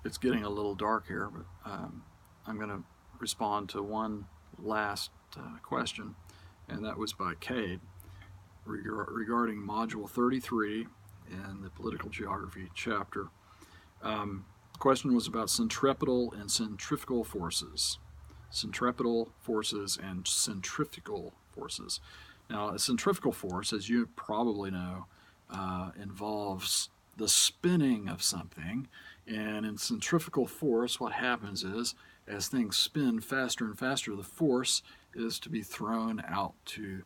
it's getting a little dark here, but I'm going to respond to one last question, and that was by Cade regarding Module 33 in the Political Geography chapter. The question was about centripetal and centrifugal forces. Centripetal forces and centrifugal forces. Now, a centrifugal force, as you probably know, involves the spinning of something, and in centrifugal force, what happens is, as things spin faster and faster, the force is to be thrown out to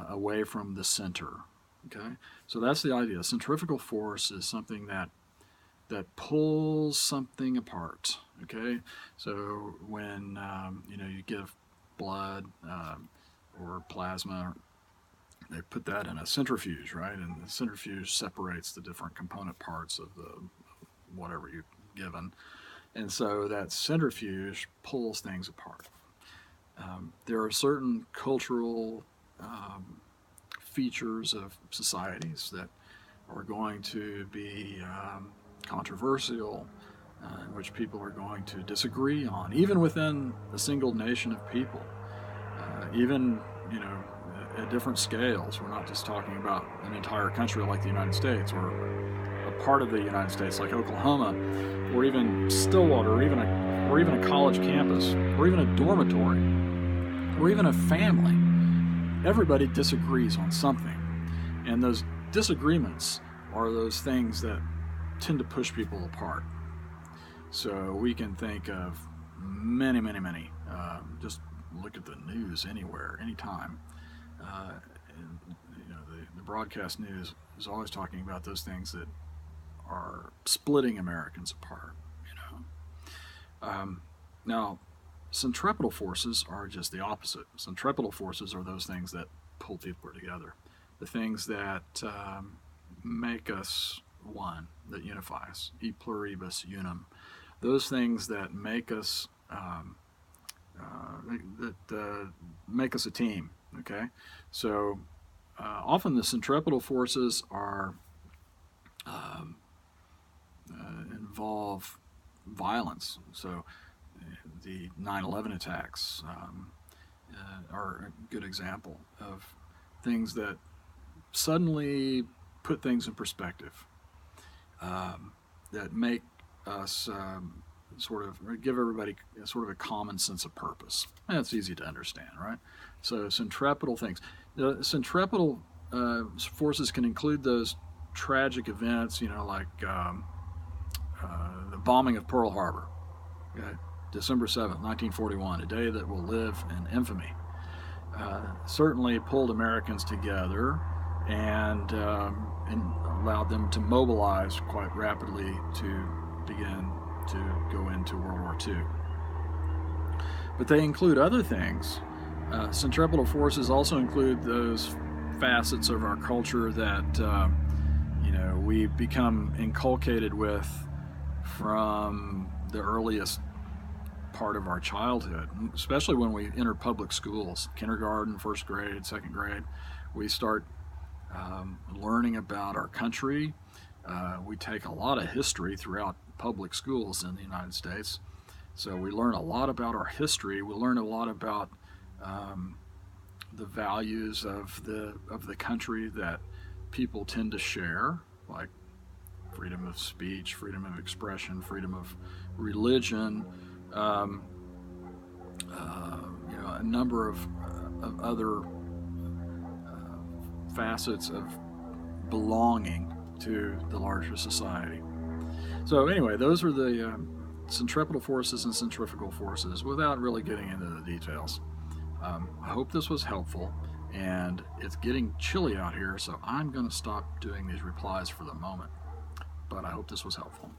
away from the center. Okay, so that's the idea. Centrifugal force is something that pulls something apart. Okay, so when you give blood or plasma, they put that in a centrifuge, right? And the centrifuge separates the different component parts of the whatever you've given, and so that centrifuge pulls things apart. There are certain cultural features of societies that are going to be controversial, in which people are going to disagree on, even within a single nation of people, even at different scales. We're not just talking about an entire country like the United States, or a part of the United States like Oklahoma, or even Stillwater, or even a college campus, or even a dormitory, or even a family. Everybody disagrees on something, and those disagreements are those things that tend to push people apart. So we can think of many, just look at the news anywhere, anytime. The broadcast news is always talking about those things that are splitting Americans apart. Now, centripetal forces are just the opposite. Centripetal forces are those things that pull people together, the things that make us one, that unify us, e pluribus unum. Those things that make us make us a team. Okay, so often the centripetal forces are involve violence. So the 9/11 attacks are a good example of things that suddenly put things in perspective, that make us sort of give everybody sort of a common sense of purpose. And it's easy to understand, right? So centripetal things. The centripetal forces can include those tragic events, like the bombing of Pearl Harbor, okay? December 7th, 1941, a day that will live in infamy. Certainly pulled Americans together and allowed them to mobilize quite rapidly to begin to go into World War II. But they include other things. Centripetal forces also include those facets of our culture that we become inculcated with from the earliest part of our childhood, especially when we enter public schools, kindergarten, first grade, second grade. We start learning about our country. We take a lot of history throughout public schools in the United States. So we learn a lot about our history. We learn a lot about the values of the country that people tend to share, like freedom of speech, freedom of expression, freedom of religion, a number of other facets of belonging to the larger society. So anyway, those are the centripetal forces and centrifugal forces without really getting into the details. I hope this was helpful, and it's getting chilly out here, so I'm going to stop doing these replies for the moment, but I hope this was helpful.